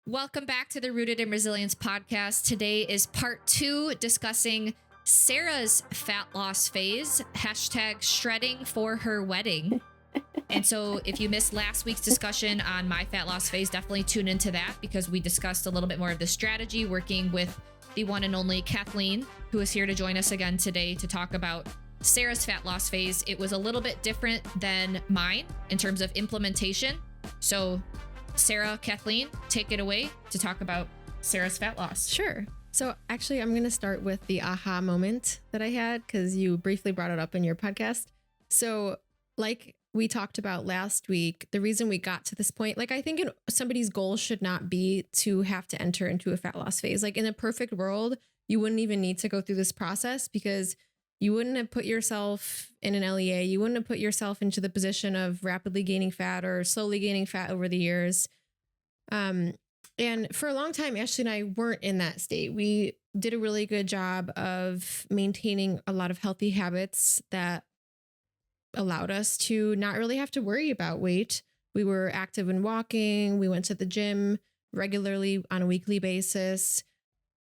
Welcome back to the Rooted in Resilience podcast. Today is part 2 discussing Sarah's fat loss phase, hashtag shredding for her wedding. And so if you missed last week's discussion on my fat loss phase, definitely tune into that because we discussed a little bit more of the strategy working with the one and only Kathleen, who is here to join us again today to talk about Sarah's fat loss phase. It was a little bit different than mine in terms of implementation. So Sarah, Kathleen, take it away to talk about Sarah's fat loss. Sure. So actually, I'm going to start with the aha moment that I had because you briefly brought it up in your podcast. So like we talked about last week, the reason we got to this point, like I think somebody's goal should not be to have to enter into a fat loss phase. Like in a perfect world, you wouldn't even need to go through this process because you wouldn't have put yourself in an LEA. You wouldn't have put yourself into the position of rapidly gaining fat or slowly gaining fat over the years. And for a long time, Ashley and I weren't in that state. We did a really good job of maintaining a lot of healthy habits that allowed us to not really have to worry about weight. We were active in walking. We went to the gym regularly on a weekly basis.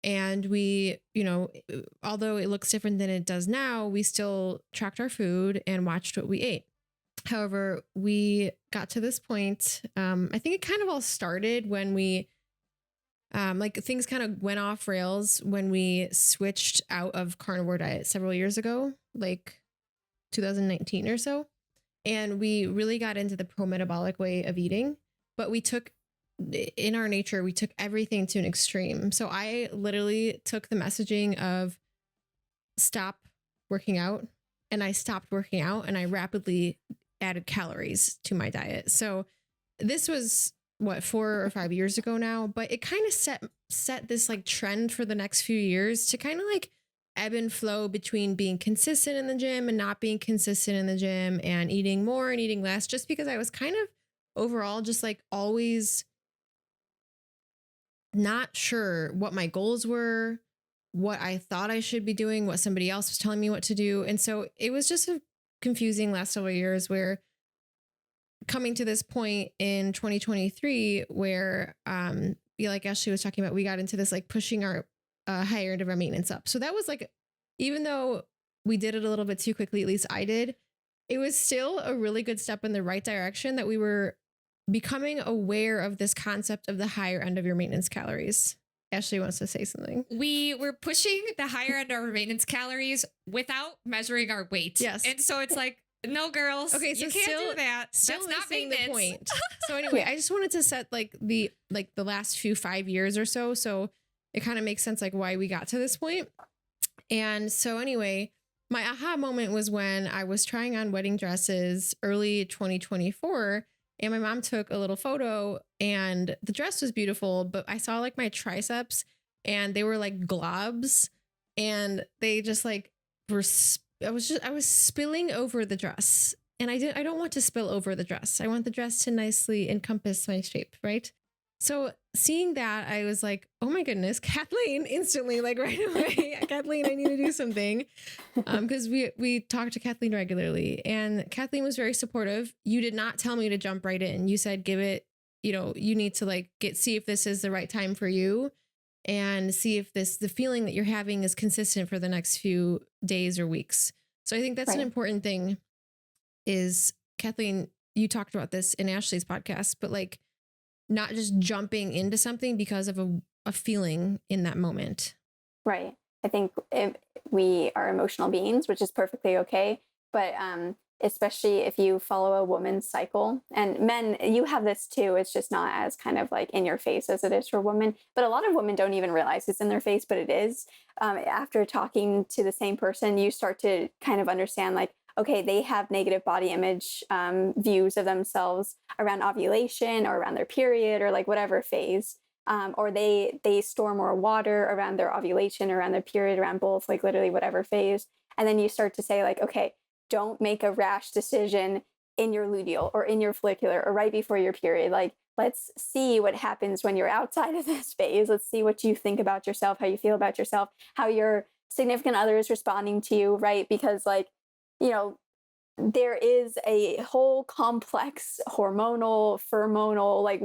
And we, although it looks different than it does now, we still tracked our food and watched what we ate. However, we got to this point. I think it kind of all started when we, things kind of went off rails when we switched out of carnivore diet several years ago, like 2019 or so. And we really got into the pro-metabolic way of eating, but in our nature, we took everything to an extreme. So I literally took the messaging of stop working out, and I stopped working out, and I rapidly added calories to my diet. So this was 4 or 5 years ago now, but it kind of set this like trend for the next few years to kind of like ebb and flow between being consistent in the gym and not being consistent in the gym and eating more and eating less, just because I was kind of overall just like always not sure what my goals were, what I thought I should be doing, what somebody else was telling me what to do. And so it was just a confusing last several years where coming to this point in 2023 where like Ashley was talking about, we got into this like pushing our higher end of our maintenance up. So that was like, even though we did it a little bit too quickly, at least I did, it was still a really good step in the right direction that we were becoming aware of this concept of the higher end of your maintenance calories. Ashley wants to say something. We were pushing the higher end of our maintenance calories without measuring our weight. Yes. And so it's like, no, girls, okay, so you can't do that. That's not maintenance. The point. So anyway, I just wanted to set like the last 5 years or so. So it kind of makes sense like why we got to this point. And so anyway, my aha moment was when I was trying on wedding dresses early 2024. And my mom took a little photo and the dress was beautiful, but I saw like my triceps and they were like globs and they just like I was spilling over the dress, and I don't want to spill over the dress. I want the dress to nicely encompass my shape. Right. So seeing that, I was like, oh my goodness, Kathleen, instantly, like right away, Kathleen, I need to do something. Because we talk to Kathleen regularly, and Kathleen was very supportive. You did not tell me to jump right in. You said, give it, you need to like see if this is the right time for you and see if the feeling that you're having is consistent for the next few days or weeks. So I think that's an important thing is, Kathleen, you talked about this in Ashley's podcast, but like, not just jumping into something because of a feeling in that moment. Right. I think we are emotional beings, which is perfectly okay. But especially if you follow a woman's cycle, and men, you have this too. It's just not as kind of like in your face as it is for women. But a lot of women don't even realize it's in their face, but it is. After talking to the same person, you start to kind of understand like, okay, they have negative body image views of themselves around ovulation or around their period or like whatever phase. Or they store more water around their ovulation, around their period, around both, like literally whatever phase. And then you start to say like, okay, don't make a rash decision in your luteal or in your follicular or right before your period. Like, let's see what happens when you're outside of this phase. Let's see what you think about yourself, how you feel about yourself, how your significant other is responding to you, right? Because like, there is a whole complex hormonal, pheromonal, like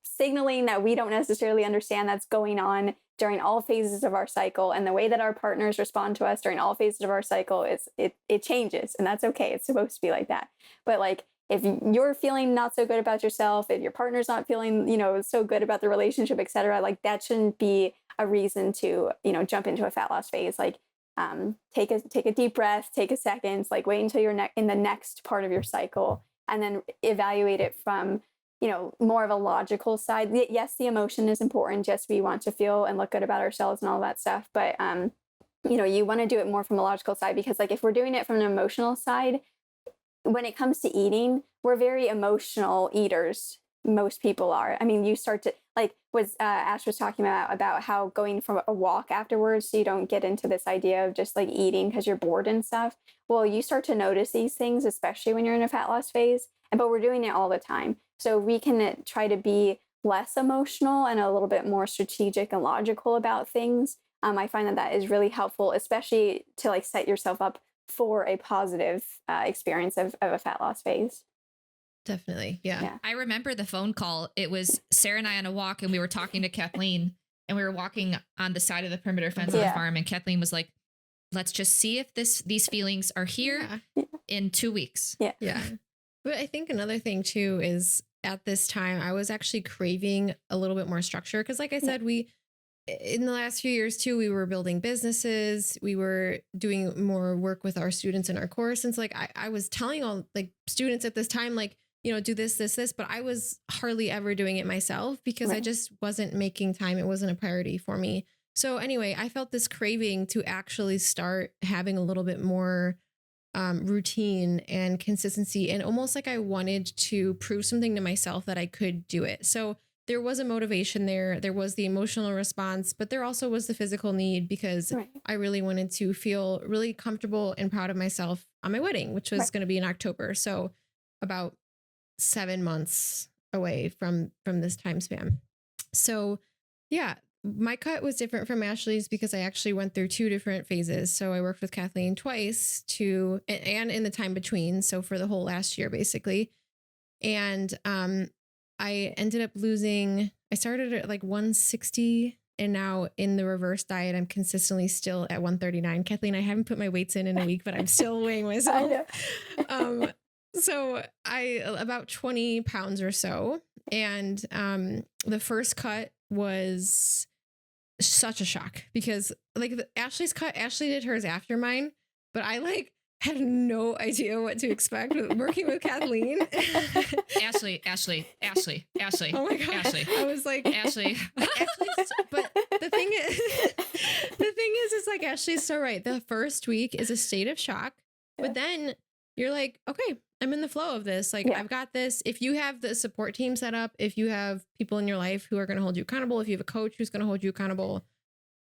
signaling that we don't necessarily understand that's going on during all phases of our cycle. And the way that our partners respond to us during all phases of our cycle is it changes, and that's okay. It's supposed to be like that. But like, if you're feeling not so good about yourself, if your partner's not feeling, so good about the relationship, et cetera, like that shouldn't be a reason to, jump into a fat loss phase. Like, take a deep breath, take a second, like wait until you're in the next part of your cycle, and then evaluate it from, more of a logical side. Yes, the emotion is important. Yes, we want to feel and look good about ourselves and all that stuff. But, you want to do it more from a logical side, because like if we're doing it from an emotional side, when it comes to eating, we're very emotional eaters. Most people are. I mean, you start to, like what Ash was talking about how going for a walk afterwards, so you don't get into this idea of just like eating because you're bored and stuff. Well, you start to notice these things, especially when you're in a fat loss phase. But we're doing it all the time. So we can try to be less emotional and a little bit more strategic and logical about things. I find that is really helpful, especially to like set yourself up for a positive experience of a fat loss phase. Definitely. Yeah. I remember the phone call. It was Sarah and I on a walk, and we were talking to Kathleen, and we were walking on the side of the perimeter fence on the farm. And Kathleen was like, let's just see if these feelings are here in 2 weeks. Yeah. But I think another thing too is at this time, I was actually craving a little bit more structure. Cause like I said, in the last few years too, we were building businesses. We were doing more work with our students in our course. And it's like, I was telling all like students at this time, like, do this, but I was hardly ever doing it myself because I just wasn't making time. It wasn't a priority for me. So anyway, I felt this craving to actually start having a little bit more routine and consistency, and almost like I wanted to prove something to myself that I could do it. So there was a motivation there. There was the emotional response, but there also was the physical need, because I really wanted to feel really comfortable and proud of myself on my wedding, which was going to be in October. So about 7 months away from this time span. So yeah, my cut was different from Ashley's because I actually went through 2 different phases. So I worked with Kathleen twice and in the time between. So for the whole last year, basically. And I ended up I started at like 160, and now in the reverse diet, I'm consistently still at 139. Kathleen, I haven't put my weights in a week, but I'm still weighing myself. I know. So about 20 pounds or so. And the first cut was such a shock because like Ashley's cut, Ashley did hers after mine, but I like had no idea what to expect with working with Kathleen. Ashley. Oh my God. Ashley. I was like, Ashley. But the thing is like Ashley's so right. The first week is a state of shock, but then you're like, okay, I'm in the flow of this. Like I've got this. If you have the support team set up, if you have people in your life who are going to hold you accountable, if you have a coach who's going to hold you accountable,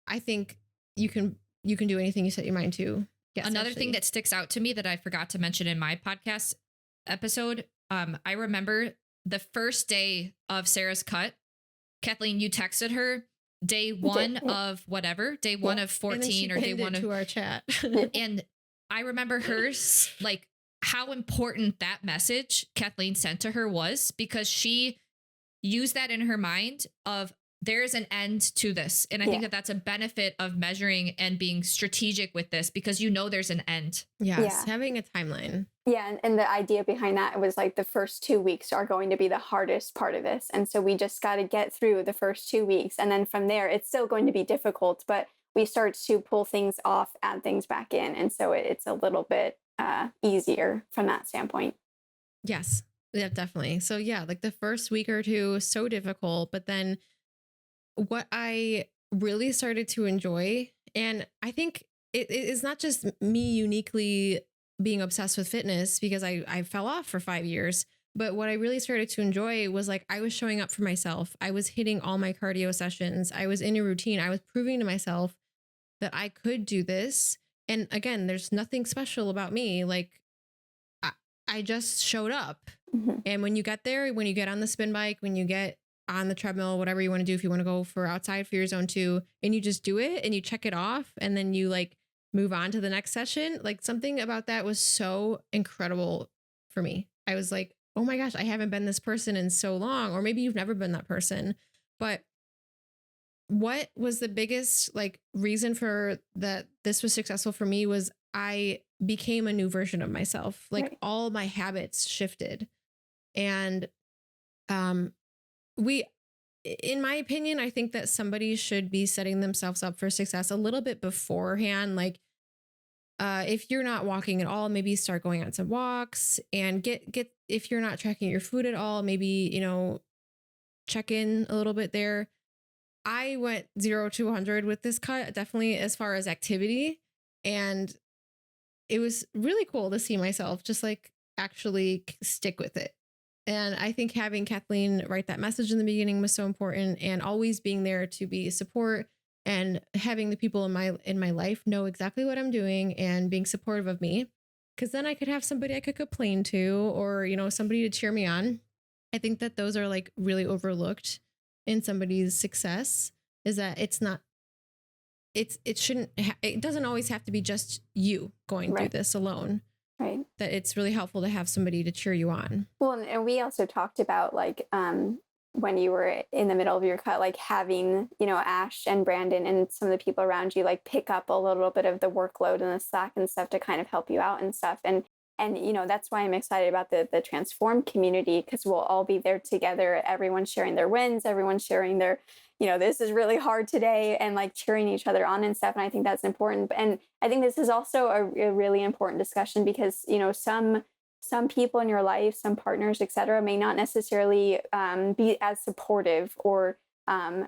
I think you can do anything you set your mind to. Yes, Another thing that sticks out to me that I forgot to mention in my podcast episode, I remember the first day of Sarah's cut, Kathleen, you texted her day one of whatever, day one of 14 or day one of to our chat. And I remember hers, like how important that message Kathleen sent to her was, because she used that in her mind of there's an end to this. And I think that that's a benefit of measuring and being strategic with this, because there's an end. Yes, having a timeline. Yeah, and the idea behind that was like the first 2 weeks are going to be the hardest part of this. And so we just got to get through the first 2 weeks. And then from there, it's still going to be difficult, but we start to pull things off, add things back in. And so it's a little bit easier from that standpoint. Yes, yeah, definitely. So yeah, like the first week or two, so difficult, but then what I really started to enjoy, and I think it is not just me uniquely being obsessed with fitness because I fell off for 5 years, but what I really started to enjoy was like I was showing up for myself. I was hitting all my cardio sessions. I was in a routine. I was proving to myself that I could do this. And again, there's nothing special about me. Like I just showed up. Mm-hmm. And when you get there, when you get on the spin bike, when you get on the treadmill, whatever you want to do, if you want to go for outside for your zone 2, and you just do it and you check it off, and then you like move on to the next session. Like something about that was so incredible for me. I was like, oh my gosh, I haven't been this person in so long, or maybe you've never been that person. But what was the biggest like reason for that this was successful for me was I became a new version of myself. Like Right. all my habits shifted. And we, in my opinion, I think that somebody should be setting themselves up for success a little bit beforehand. Like if you're not walking at all, maybe start going on some walks and get if you're not tracking your food at all, maybe, you know, check in a little bit there. I went 0 to 100 with this cut, definitely as far as activity. And it was really cool to see myself just like actually stick with it. And I think having Kathleen write that message in the beginning was so important, and always being there to be support and having the people in my life know exactly what I'm doing and being supportive of me. Cause then I could have somebody I could complain to, or, you know, somebody to cheer me on. I think that those are like really overlooked in somebody's success, is that it's not, it shouldn't, it doesn't always have to be just you going through Right. this alone. Right. That it's really helpful to have somebody to cheer you on. Well, and we also talked about like when you were in the middle of your cut, like having, you know, Ash and Brandon and some of the people around you like pick up a little bit of the workload and the slack and stuff to kind of help you out and stuff. And you know, that's why I'm excited about the Transform community, because we'll all be there together, everyone sharing their wins, everyone sharing their, you know, this is really hard today, and like cheering each other on and stuff. And I think that's important. And I think this is also a really important discussion, because, you know, some people in your life, some partners, etc., may not necessarily be as supportive or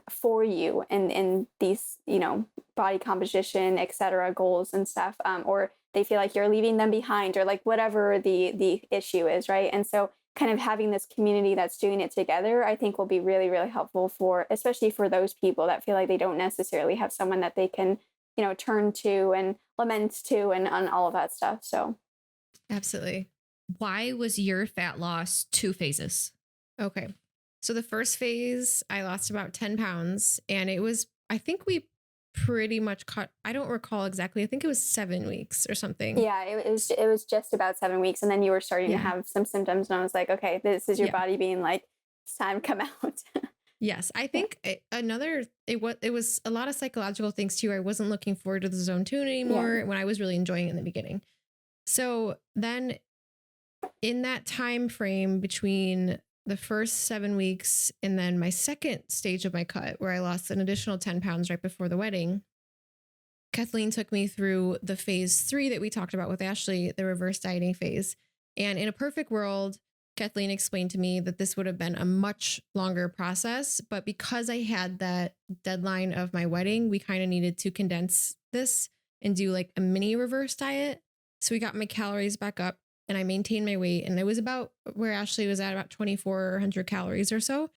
for you in these, you know, body composition, etc., goals and stuff, or they feel like you're leaving them behind, or like whatever the issue is, right? And so kind of having this community that's doing it together, I think will be really, really helpful for, especially for those people that feel like they don't necessarily have someone that they can, you know, turn to and lament to and all of that stuff. So Absolutely. Why was your fat loss 2 phases? Okay. So the first phase, I lost about 10 pounds, and it was, I think we pretty much cut, I don't recall exactly. I think it was 7 weeks or something. yeah, it was just about 7 weeks. And then you were starting to have some symptoms, and I was like, okay, this is your body being like, it's time to come out. Yes. I think it was a lot of psychological things too. I wasn't looking forward to the zone 2 anymore when I was really enjoying it in the beginning. So then in that time frame between the first 7 weeks and then my second stage of my cut, where I lost an additional 10 pounds right before the wedding, Kathleen took me through the phase 3 that we talked about with Ashley, the reverse dieting phase. And in a perfect world, Kathleen explained to me that this would have been a much longer process, but because I had that deadline of my wedding, we kind of needed to condense this and do like a mini reverse diet. So we got my calories back up, and I maintained my weight, and it was about where Ashley was at, about 2,400 calories or so.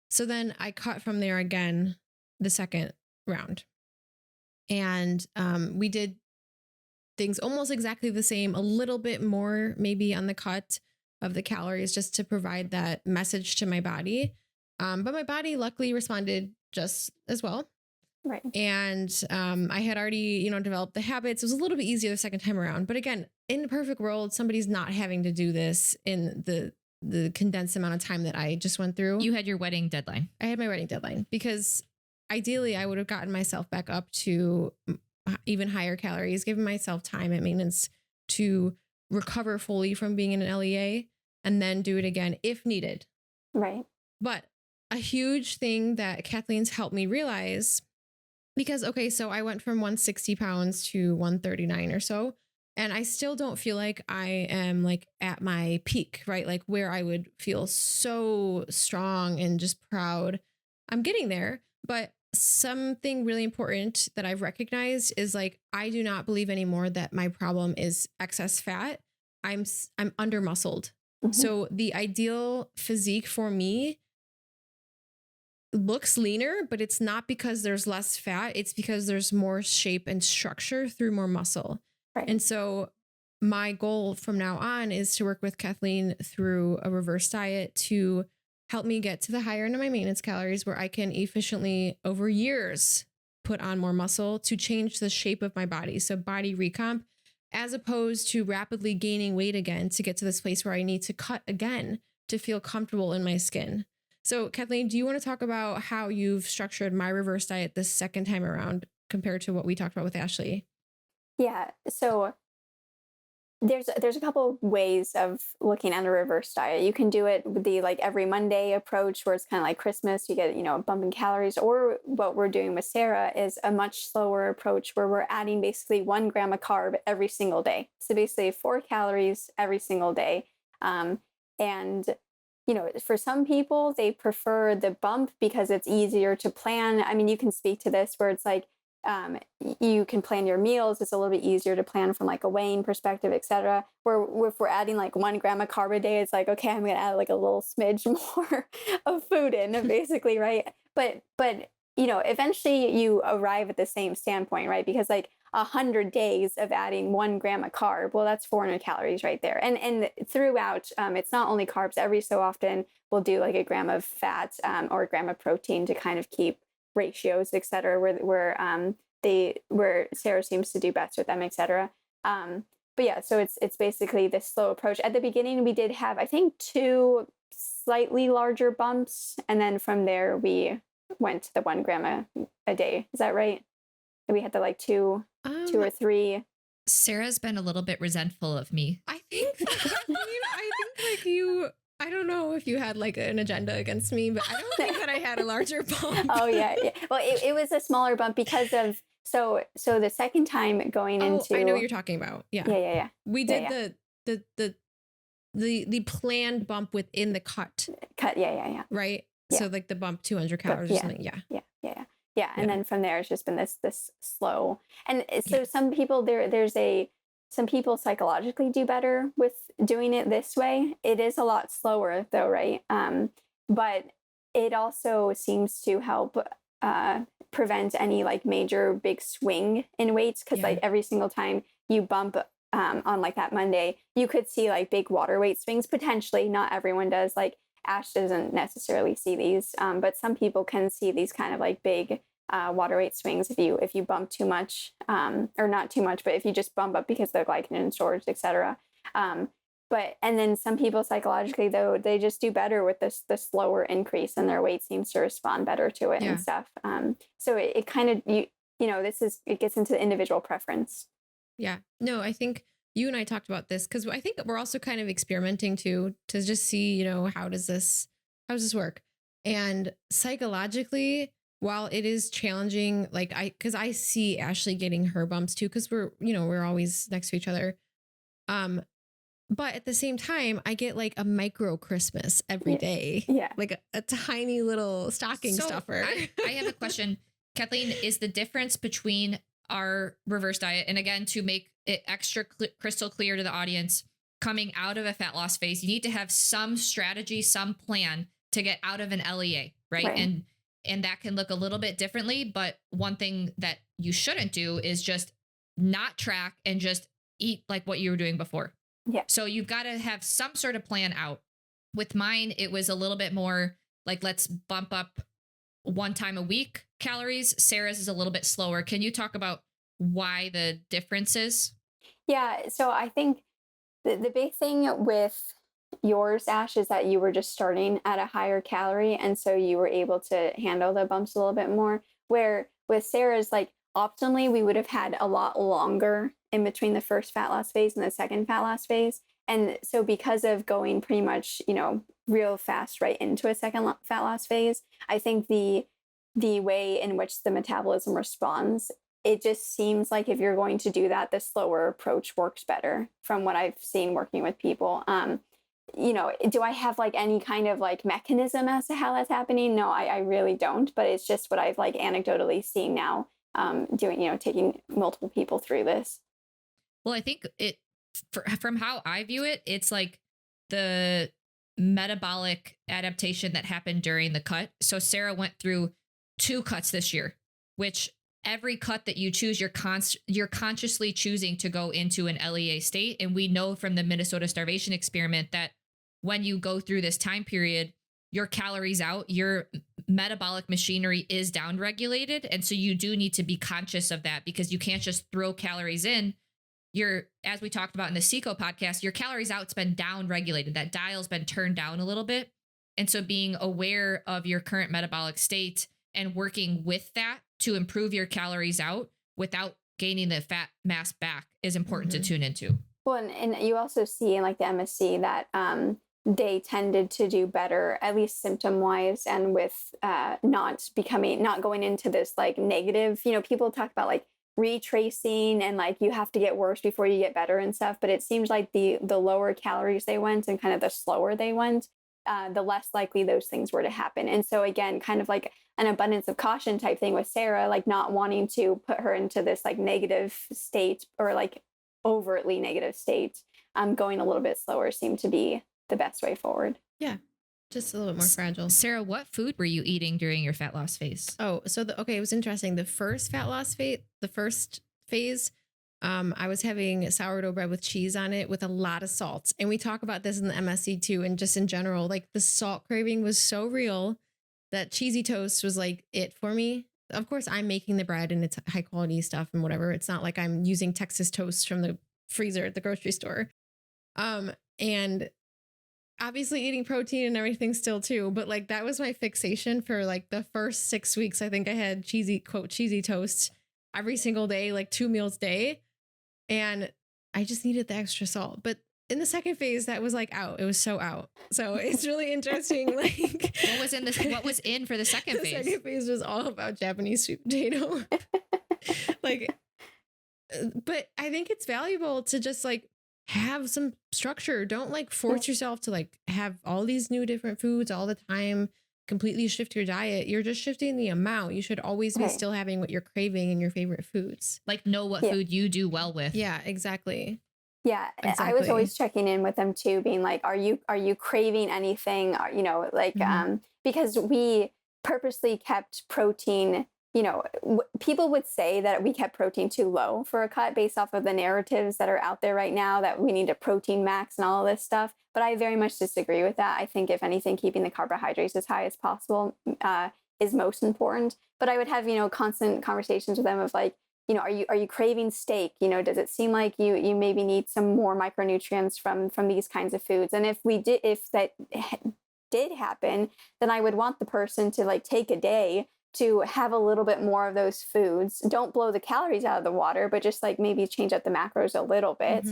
So then I cut from there again the second round. And we did things almost exactly the same, a little bit more maybe on the cut of the calories, just to provide that message to my body. But my body luckily responded just as well. Right. And I had already, developed the habits. It was a little bit easier the second time around. But again, in the perfect world, somebody's not having to do this in the condensed amount of time that I just went through. You had your wedding deadline. I had my wedding deadline, because ideally I would have gotten myself back up to even higher calories, given myself time at maintenance to recover fully from being in an LEA, and then do it again if needed. Right. But a huge thing that Kathleen's helped me realize, because, okay, so I went from 160 pounds to 139 or so, and I still don't feel like I am like at my peak, right? Like where I would feel so strong and just proud. I'm getting there, but something really important that I've recognized is like, I do not believe anymore that my problem is excess fat. I'm under muscled. Mm-hmm. So the ideal physique for me looks leaner, but it's not because there's less fat. It's because there's more shape and structure through more muscle. Right. And so my goal from now on is to work with Kathleen through a reverse diet to help me get to the higher end of my maintenance calories, where I can efficiently over years put on more muscle to change the shape of my body. So body recomp, as opposed to rapidly gaining weight again to get to this place where I need to cut again to feel comfortable in my skin. So Kathleen, do you want to talk about how you've structured my reverse diet this second time around compared to what we talked about with Ashley? Yeah. So there's a couple ways of looking at a reverse diet. You can do it with the like every Monday approach where it's kind of like Christmas, you get, a bump in calories, or what we're doing with Sarah is a much slower approach where we're adding basically 1 gram of carb every single day. So basically 4 calories every single day. And for some people, they prefer the bump because it's easier to plan. I mean, you can speak to this where it's like, you can plan your meals. It's a little bit easier to plan from like a weighing perspective, etc. Where if we're adding like 1 gram of carb a day, it's like, okay, I'm going to add like a little smidge more of food in, basically, right? But eventually you arrive at the same standpoint, right? Because like 100 days of adding 1 gram of carb, well, that's 400 calories right there. And throughout, it's not only carbs. Every so often we'll do like a gram of fat or a gram of protein to kind of keep ratios, et cetera, where Sarah seems to do best with them, et cetera. But yeah, so it's basically this slow approach. At the beginning, we did have, I think, 2 slightly larger bumps. And then from there, we went to the 1 gram a day. Is that right? We had the like two or 3. Sarah's been a little bit resentful of me. I think I don't know if you had like an agenda against me, but I don't think that I had a larger bump. Oh yeah. Well, it was a smaller bump because of so the second time going into. I know what you're talking about. Yeah. Yeah. We did the planned bump within the cut. Yeah. Right. Yeah. So like the bump 200 calories or something. Yeah. And then from there, it's just been this slow. And so some people some people psychologically do better with doing it this way. It is a lot slower though, right? But it also seems to help prevent any like major big swing in weights. Cause like every single time you bump on like that Monday, you could see like big water weight swings potentially. Not everyone does. Like Ash doesn't necessarily see these, but some people can see these kind of like big water weight swings if you bump too much, or not too much, but if you just bump up because the glycogen storage, etc. And then some people psychologically though, they just do better with the slower increase and their weight seems to respond better to it and stuff. So it kind of it gets into the individual preference. Yeah. No, I think you and I talked about this because I think we're also kind of experimenting to just see, how does this work? And psychologically, while it is challenging, because I see Ashley getting her bumps too, because we're always next to each other. But at the same time, I get like a micro Christmas every day. Yeah. Like a tiny little stocking stuffer. I have a question. Kathleen, is the difference between our reverse diet, and again, to make it extra crystal clear to the audience, coming out of a fat loss phase, you need to have some strategy, some plan to get out of an LEA, right? And that can look a little bit differently, but one thing that you shouldn't do is just not track and just eat like what you were doing before. Yeah. So you've got to have some sort of plan out. With mine, it was a little bit more like, let's bump up 1 time a week calories. Sarah's is a little bit slower. Can you talk about why the difference is? Yeah. So I think the big thing with yours, Ash, is that you were just starting at a higher calorie. And so you were able to handle the bumps a little bit more. Where with Sarah's, like optimally, we would have had a lot longer in between the first fat loss phase and the second fat loss phase. And so because of going pretty much, real fast right into a second fat loss phase, I think the way in which the metabolism responds, it just seems like if you're going to do that, the slower approach works better from what I've seen working with people. Do I have like any kind of like mechanism as to how that's happening? No, I really don't, but it's just what I've like anecdotally seen now doing, taking multiple people through this. Well, I think from how I view it, it's like the metabolic adaptation that happened during the cut. So Sarah went through 2 cuts this year, which every cut that you choose, you're consciously choosing to go into an LEA state. And we know from the Minnesota starvation experiment that when you go through this time period, your calories out, your metabolic machinery is downregulated. And so you do need to be conscious of that, because you can't just throw calories in. As we talked about in the Seco podcast, your calories out's been downregulated. That dial's been turned down a little bit. And so being aware of your current metabolic state and working with that to improve your calories out without gaining the fat mass back is important to tune into. Well, and you also see in like the MSC that they tended to do better, at least symptom wise, and with not going into this like negative, people talk about like retracing and like you have to get worse before you get better and stuff. But it seems like the lower calories they went and kind of the slower they went, the less likely those things were to happen. And so again, kind of like an abundance of caution type thing with Sarah, like not wanting to put her into this like negative state or like overtly negative state, going a little bit slower seemed to be the best way forward. Yeah. Just a little bit more fragile. Sarah, what food were you eating during your fat loss phase? Oh, so it was interesting. The first fat loss phase, I was having sourdough bread with cheese on it with a lot of salt. And we talk about this in the MSC too. And just in general, like the salt craving was so real that cheesy toast was like it for me. Of course, I'm making the bread and it's high quality stuff and whatever. It's not like I'm using Texas toast from the freezer at the grocery store. And obviously eating protein and everything still too. But like that was my fixation for like the first 6 weeks. I think I had cheesy toast every single day, like 2 meals a day. And I just needed the extra salt. But in the second phase, that was like out. It was so out. So it's really interesting. Like what was in for the second phase? The second phase was all about Japanese sweet potato. Like, but I think it's valuable to just like have some structure. Don't like force yourself to like have all these new different foods all the time, completely shift your diet. You're just shifting the amount. You should always be still having what you're craving and your favorite foods. Like know what food you do well with. Yeah, exactly. Yeah, exactly. I was always checking in with them too, being like, are you craving anything? Because we purposely kept protein, people would say that we kept protein too low for a cut based off of the narratives that are out there right now, that we need a protein max and all of this stuff. But I very much disagree with that. I think if anything, keeping the carbohydrates as high as possible is most important. But I would have, constant conversations with them of like, are you craving steak? Does it seem like you maybe need some more micronutrients from these kinds of foods? And if that did happen, then I would want the person to like take a day to have a little bit more of those foods. Don't blow the calories out of the water, but just like maybe change up the macros a little bit,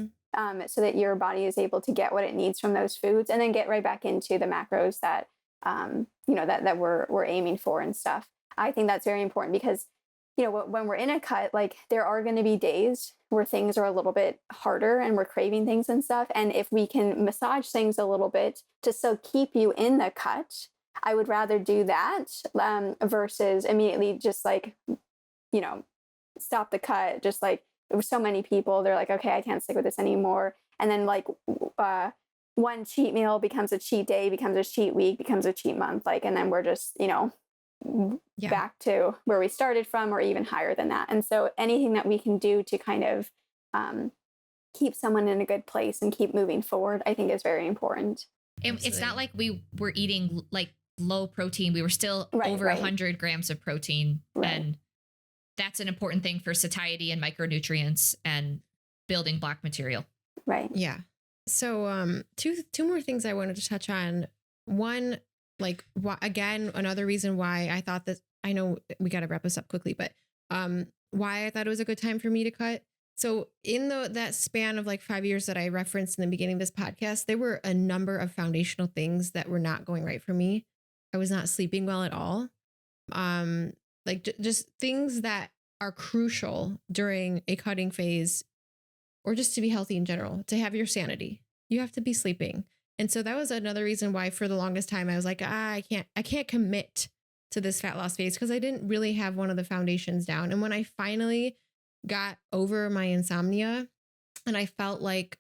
so that your body is able to get what it needs from those foods, and then get right back into the macros that that we're aiming for and stuff. I think that's very important because when we're in a cut, like there are going to be days where things are a little bit harder and we're craving things and stuff. And if we can massage things a little bit to still keep you in the cut, I would rather do that versus immediately just like, stop the cut. Just like there were so many people, they're like, okay, I can't stick with this anymore. And then like one cheat meal becomes a cheat day, becomes a cheat week, becomes a cheat month. Like, and then we're just, back to where we started from or even higher than that. And so anything that we can do to kind of keep someone in a good place and keep moving forward, I think is very important. And it's not like we were eating like low protein. We were still over 100 grams of protein. And that's an important thing for satiety and micronutrients and building block material. Right. Yeah. So two more things I wanted to touch on. One, like, again, another reason why I thought that, I know we got to wrap this up quickly, but why I thought it was a good time for me to cut. So in that span of like 5 years that I referenced in the beginning of this podcast, there were a number of foundational things that were not going right for me. I was not sleeping well at all. Just things that are crucial during a cutting phase, or just to be healthy in general, to have your sanity. You have to be sleeping. And so that was another reason why for the longest time I was like, I can't commit to this fat loss phase because I didn't really have one of the foundations down. And when I finally got over my insomnia and I felt like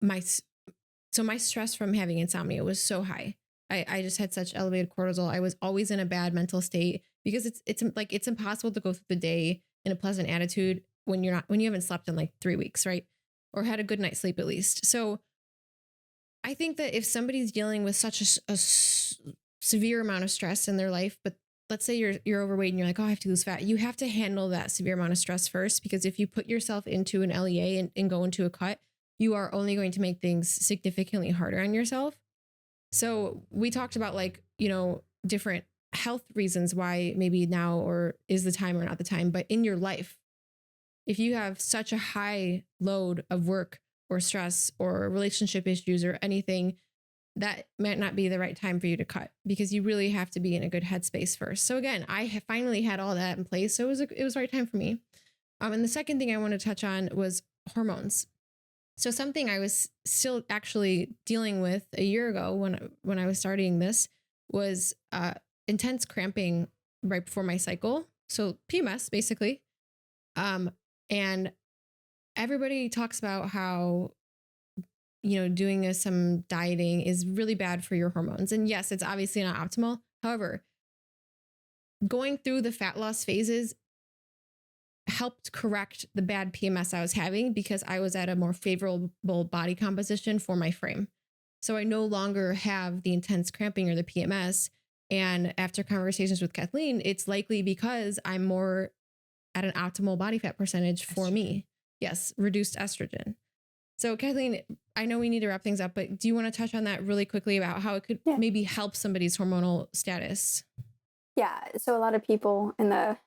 my stress from having insomnia was so high. I just had such elevated cortisol. I was always in a bad mental state because it's impossible to go through the day in a pleasant attitude when you haven't slept in like 3 weeks, right? Or had a good night's sleep at least. So I think that if somebody's dealing with such a severe amount of stress in their life, but let's say you're overweight and you're like, oh, I have to lose fat. You have to handle that severe amount of stress first, because if you put yourself into an LEA and go into a cut, you are only going to make things significantly harder on yourself. So we talked about like, different health reasons why maybe now or is the time or not the time, but in your life, if you have such a high load of work or stress or relationship issues or anything, that might not be the right time for you to cut, because you really have to be in a good headspace first. So again, I have finally had all that in place. So it was the right time for me. And the second thing I want to touch on was hormones. So something I was still actually dealing with a year ago when I was starting this was intense cramping right before my cycle. So PMS basically. And everybody talks about how, doing some dieting is really bad for your hormones. And yes, it's obviously not optimal. However, going through the fat loss phases helped correct the bad PMS I was having, because I was at a more favorable body composition for my frame. So I no longer have the intense cramping or the PMS. And after conversations with Kathleen, it's likely because I'm more at an optimal body fat percentage for me. Yes, reduced estrogen. So Kathleen, I know we need to wrap things up, but do you want to touch on that really quickly about how it could maybe help somebody's hormonal status? Yeah. So a lot of people in the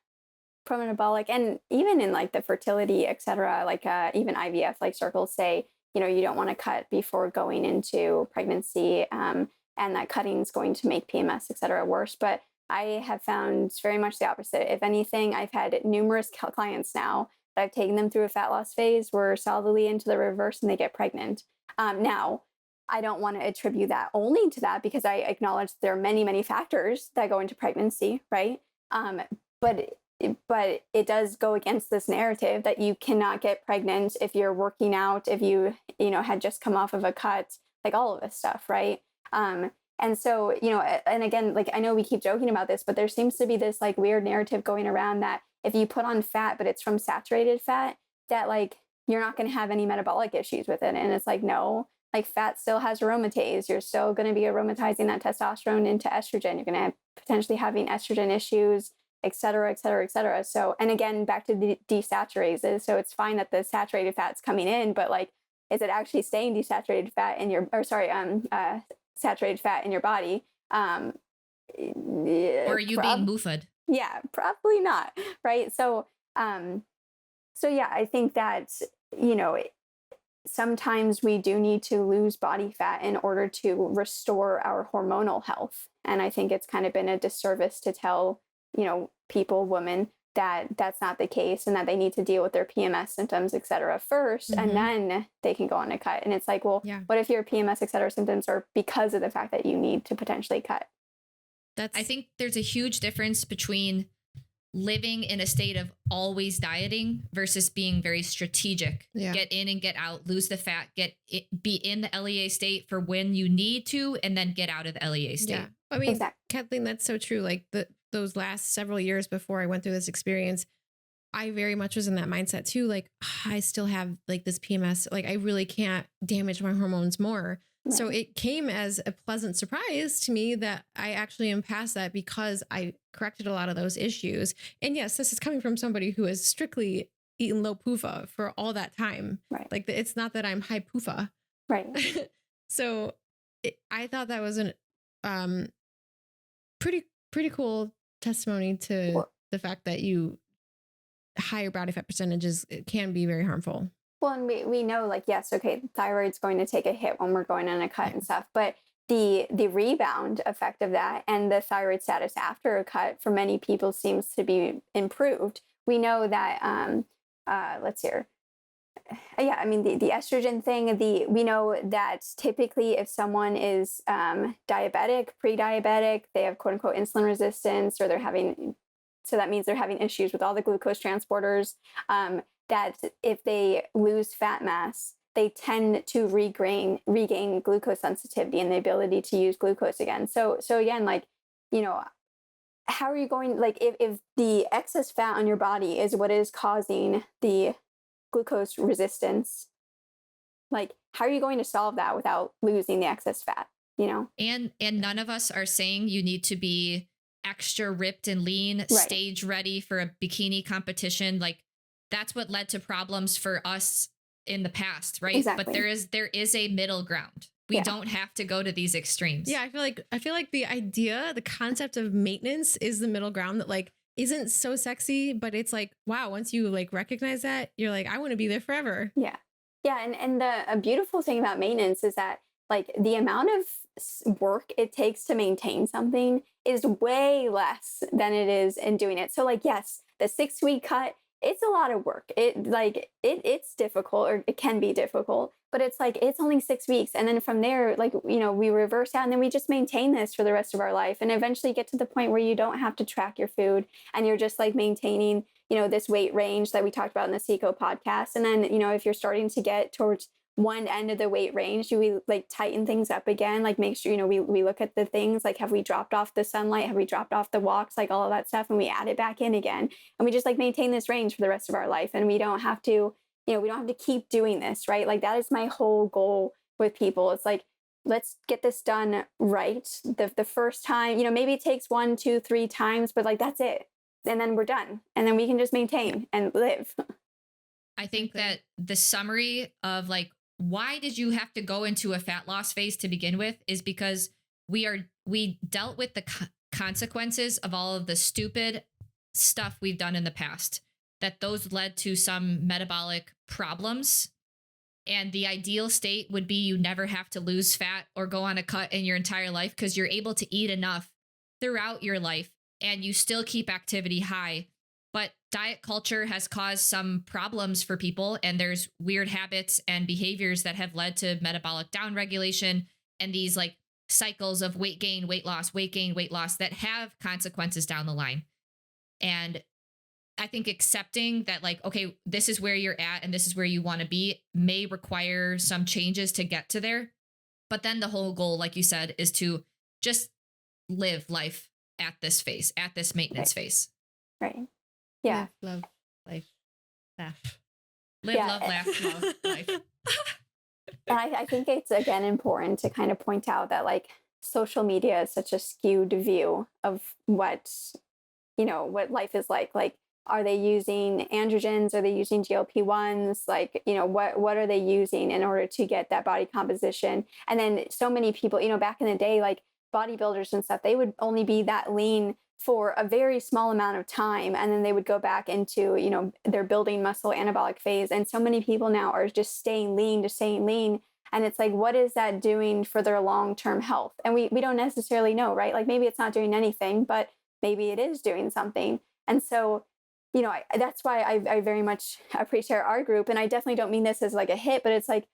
pro-metabolic and even in like the fertility, et cetera, like even IVF, like circles say, you don't want to cut before going into pregnancy, and that cutting is going to make PMS, et cetera, worse. But I have found very much the opposite. If anything, I've had numerous clients now that I've taken them through a fat loss phase, we're solidly into the reverse, and they get pregnant. Now, I don't want to attribute that only to that, because I acknowledge there are many, many factors that go into pregnancy, right? But it does go against this narrative that you cannot get pregnant if you're working out, if you had just come off of a cut, like all of this stuff, right? And so, and again, like I know we keep joking about this, but there seems to be this like weird narrative going around that if you put on fat, but it's from saturated fat, that like you're not going to have any metabolic issues with it. And it's like, no, like fat still has aromatase. You're still going to be aromatizing that testosterone into estrogen. You're going to potentially having estrogen issues, et cetera, et cetera, et cetera. So, and again, back to the desaturases. So it's fine that the saturated fat's coming in, but like, is it actually staying desaturated fat in your, saturated fat in your body? Or are you being MUFA'd? Yeah, probably not. Right. So, yeah, I think that, sometimes we do need to lose body fat in order to restore our hormonal health. And I think it's kind of been a disservice to tell, people, women, that that's not the case, and that they need to deal with their PMS symptoms, et cetera, first, and then they can go on a cut. And it's like, well, what if your PMS, et cetera, symptoms are because of the fact that you need to potentially cut? I think there's a huge difference between living in a state of always dieting versus being very strategic. Get in and get out, lose the fat, be in the LEA state for when you need to, and then get out of the LEA state. Yeah. I mean, Kathleen, that's so true. Like those last several years before I went through this experience, I very much was in that mindset too. Like, I still have like this PMS, like I really can't damage my hormones more. Right. So it came as a pleasant surprise to me that I actually am past that, because I corrected a lot of those issues. And yes, this is coming from somebody who has strictly eaten low PUFA for all that time. Right. Like it's not that I'm high PUFA. Right. So I thought that was an pretty cool testimony to the fact that higher body fat percentages can be very harmful. Well, and we know, like, yes, okay, thyroid's going to take a hit when we're going on a cut and stuff, but the rebound effect of that and the thyroid status after a cut for many people seems to be improved. We know that, let's hear. Yeah, I mean, the estrogen thing, we know that typically if someone is diabetic, pre-diabetic, they have quote unquote insulin resistance, or so that means they're having issues with all the glucose transporters, that if they lose fat mass, they tend to regain glucose sensitivity and the ability to use glucose again. So again, like, how are you going, like, if the excess fat on your body is what is causing the glucose resistance, like, how are you going to solve that without losing the excess fat? you know? And none of us are saying you need to be extra ripped and lean, Right. stage ready for a bikini competition. Like that's what led to problems for us in the past, right? Exactly. But there is a middle ground. We Yeah. don't have to go to these extremes. Yeah, I feel like the idea, the concept of maintenance is the middle ground that like isn't so sexy, but it's like, wow, once you like recognize that, you're like, I want to be there forever. Yeah. Yeah. And a beautiful thing about maintenance is that like the amount of work it takes to maintain something is way less than it is in doing it. So like, yes, the 6-week cut, it's a lot of work. It's difficult, or it can be difficult, but it's like, it's only 6 weeks. And then from there, like, you know, we reverse out and then we just maintain this for the rest of our life and eventually get to the point where you don't have to track your food and you're just like maintaining, you know, this weight range that we talked about in the Seco podcast. And then, you know, if you're starting to get towards one end of the weight range, do we like tighten things up again? Like make sure, you know, we look at the things like, have we dropped off the sunlight? Have we dropped off the walks? Like all of that stuff. And we add it back in again. And we just like maintain this range for the rest of our life. And we don't have to, you know, we don't have to keep doing this, right? Like that is my whole goal with people. It's like, let's get this done right. The first time, you know, maybe it takes 1, 2, 3 times, but like, that's it. And then we're done. And then we can just maintain and live. I think that the summary of like, why did you have to go into a fat loss phase to begin with is because we dealt with the consequences of all of the stupid stuff we've done in the past, that those led to some metabolic problems. And the ideal state would be you never have to lose fat or go on a cut in your entire life because you're able to eat enough throughout your life and you still keep activity high. But diet culture has caused some problems for people, and there's weird habits and behaviors that have led to metabolic downregulation and these like cycles of weight gain, weight loss, weight gain, weight loss that have consequences down the line. And I think accepting that like, okay, this is where you're at and this is where you want to be may require some changes to get to there. But then the whole goal, like you said, is to just live life at this phase, at this maintenance phase. Right. Yeah. Live, love, life, laugh. Live, love, laugh, love, life. And I think it's again important to kind of point out that like social media is such a skewed view of what, you know, what life is like. Like, are they using androgens? Are they using GLP-1s? Like, you know, what are they using in order to get that body composition? And then so many people, you know, back in the day, like bodybuilders and stuff, they would only be that lean for a very small amount of time. And then they would go back into, you know, their building muscle anabolic phase. And so many people now are just staying lean, And it's like, what is that doing for their long-term health? And we don't necessarily know, right? Like maybe it's not doing anything, but maybe it is doing something. And so, you know, that's why I very much appreciate our group. And I definitely don't mean this as like a hit, but it's like,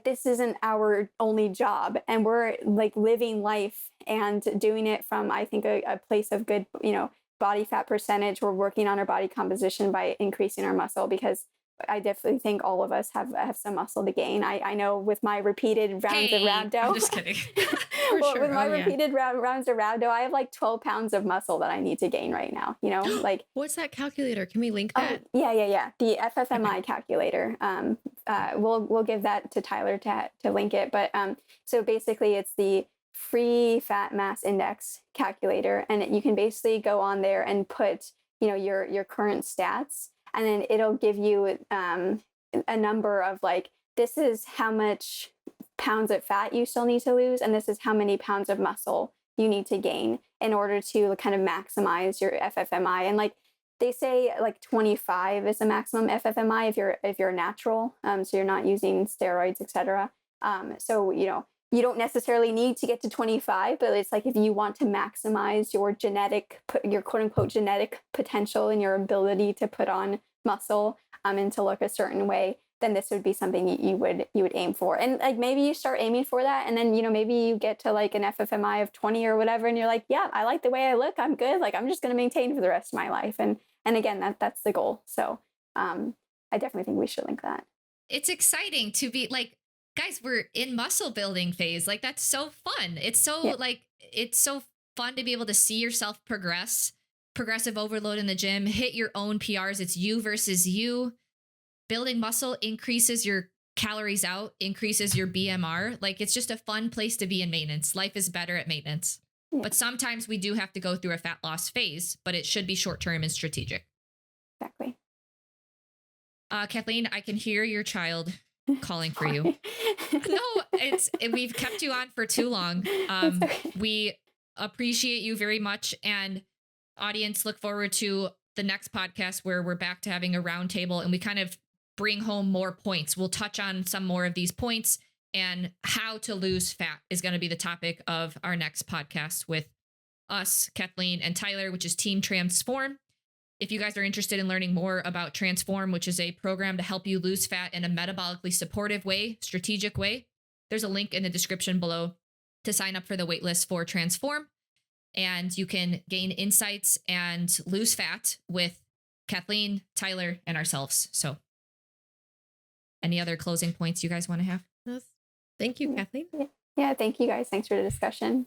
this isn't our only job, and we're like living life and doing it from, I think, a place of good, you know, body fat percentage. We're working on our body composition by increasing our muscle, because I definitely think all of us have some muscle to gain. I know with my repeated rounds of rhabdo. I'm just kidding. With my repeated rounds of rhabdo, I have like 12 pounds of muscle that I need to gain right now. You know, like what's that calculator? Can we link that? Yeah. The FFMI calculator. We'll give that to Tyler to link it. But so basically, it's the free fat mass index calculator, and you can basically go on there and put, you know, your current stats. And then it'll give you a number of like, this is how much pounds of fat you still need to lose, and this is how many pounds of muscle you need to gain in order to kind of maximize your FFMI. And like they say, like 25 is the maximum FFMI if you're natural, so you're not using steroids, etc. So you know, you don't necessarily need to get to 25, but it's like if you want to maximize your quote unquote genetic potential and your ability to put on muscle and to look a certain way, then this would be something you would aim for. And like maybe you start aiming for that, and then, you know, maybe you get to like an FFMI of 20 or whatever, and you're like, yeah, I like the way I look, I'm good, like I'm just going to maintain for the rest of my life. And again, that's the goal. So I definitely think we should link that. It's exciting to be like, guys, we're in muscle building phase. Like that's so fun. It's so it's so fun to be able to see yourself progressive overload in the gym, hit your own PRs. It's you versus you. Building muscle increases your calories out increases your BMR. Like it's just a fun place to be in maintenance. Life is better at maintenance. Yeah. But sometimes we do have to go through a fat loss phase, but it should be short-term and strategic. Exactly. Kathleen, I can hear your child calling for you. No, we've kept you on for too long. Okay. We appreciate you very much, and audience, look forward to the next podcast where we're back to having a roundtable and we kind of bring home more points. We'll touch on some more of these points, and how to lose fat is going to be the topic of our next podcast with us, Kathleen and Tyler, which is Team Transform. If you guys are interested in learning more about Transform, which is a program to help you lose fat in a metabolically supportive way, strategic way, there's a link in the description below to sign up for the waitlist for Transform. And you can gain insights and lose fat with Kathleen, Tyler, and ourselves. So any other closing points you guys want to have? Thank you, Kathleen. Yeah. Thank you guys. Thanks for the discussion.